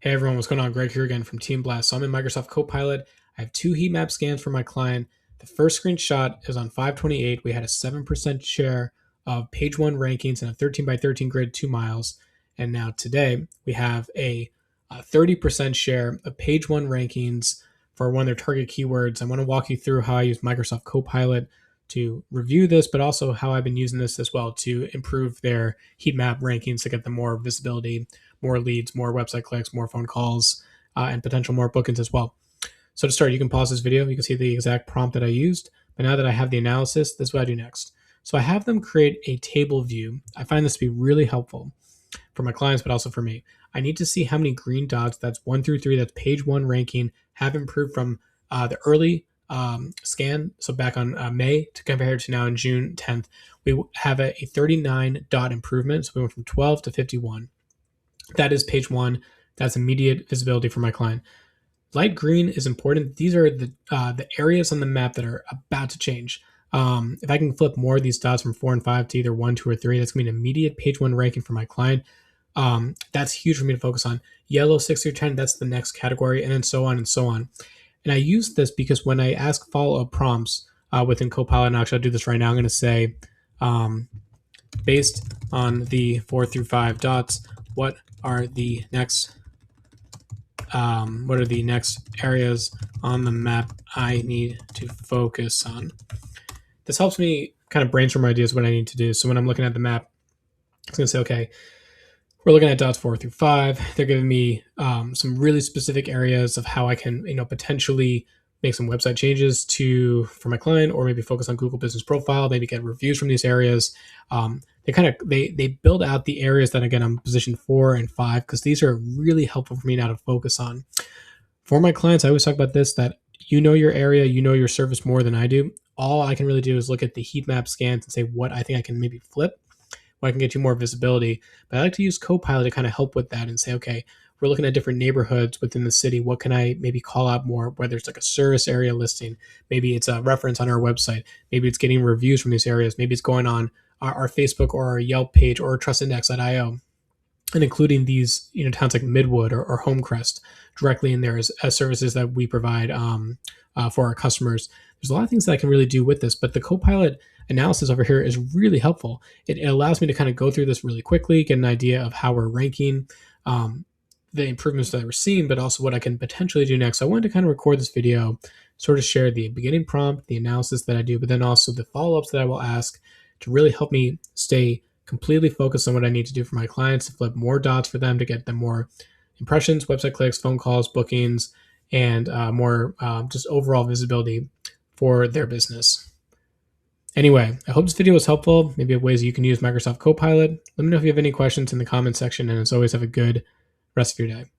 Hey everyone, what's going on? Greg here again from Team Blast. So I'm in Microsoft Copilot. I have two heat map scans for my client. The first screenshot is on 528. We had a 7% share of page one rankings in a 13 by 13 grid, 2 miles. And now today we have a 30% share of page one rankings for one of their target keywords. I want to walk you through how I use Microsoft Copilot to review this, but also how I've been using this as well to improve their heat map rankings to get them more visibility, more leads, more website clicks, more phone calls, and potential more bookings as well. So to start, you can pause this video. You can see the exact prompt that I used. But now that I have the analysis, this is what I do next. So I have them create a table view. I find this to be really helpful for my clients, but also for me. I need to see how many green dots, that's 1 through 3, that's page one ranking, have improved from the early scan. So back on May to compare to now in June 10th, we have a 39 dot improvement. So we went from 12 to 51. That is page one. That's immediate visibility for my client. Light green is important. These are the areas on the map that are about to change. If I can flip more of these dots from 4 and 5 to either 1, 2, or 3, that's going to be an immediate page one ranking for my client. That's huge for me to focus on. Yellow 6 through 10, that's the next category, and then so on and so on. And I use this because when I ask follow-up prompts within Copilot, and actually I'll do this right now, I'm going to say, based on the 4 through 5 dots, what are the next areas on the map I need to focus on? This helps me kind of brainstorm ideas what I need to do. So when I'm looking at the map, it's going to say, okay, we're looking at dots 4 through 5. They're giving me some really specific areas of how I can, potentially make some website changes for my client, or maybe focus on Google Business Profile, maybe get reviews from these areas. They build out the areas that, again, I'm positioned 4 and 5, because these are really helpful for me now to focus on. For my clients, I always talk about this, that you know your area, you know your service more than I do. All I can really do is look at the heat map scans and say what I think I can maybe flip, what I can get you more visibility. But I like to use Copilot to kind of help with that and say, okay, we're looking at different neighborhoods within the city. What can I maybe call out more, whether it's like a service area listing, maybe it's a reference on our website, maybe it's getting reviews from these areas, maybe it's going on our Facebook or our Yelp page or trustindex.io, and including these towns like Midwood or Homecrest directly in there as services that we provide for our customers. There's a lot of things that I can really do with this, but the Copilot analysis over here is really helpful. It allows me to kind of go through this really quickly, get an idea of how we're ranking, the improvements that we're seeing, but also what I can potentially do next. So I wanted to kind of record this video, sort of share the beginning prompt, the analysis that I do, but then also the follow-ups that I will ask to really help me stay completely focused on what I need to do for my clients, to flip more dots for them, to get them more impressions, website clicks, phone calls, bookings, and more just overall visibility for their business. Anyway, I hope this video was helpful. Maybe have ways you can use Microsoft Copilot. Let me know if you have any questions in the comment section, and as always, have a good rest of your day.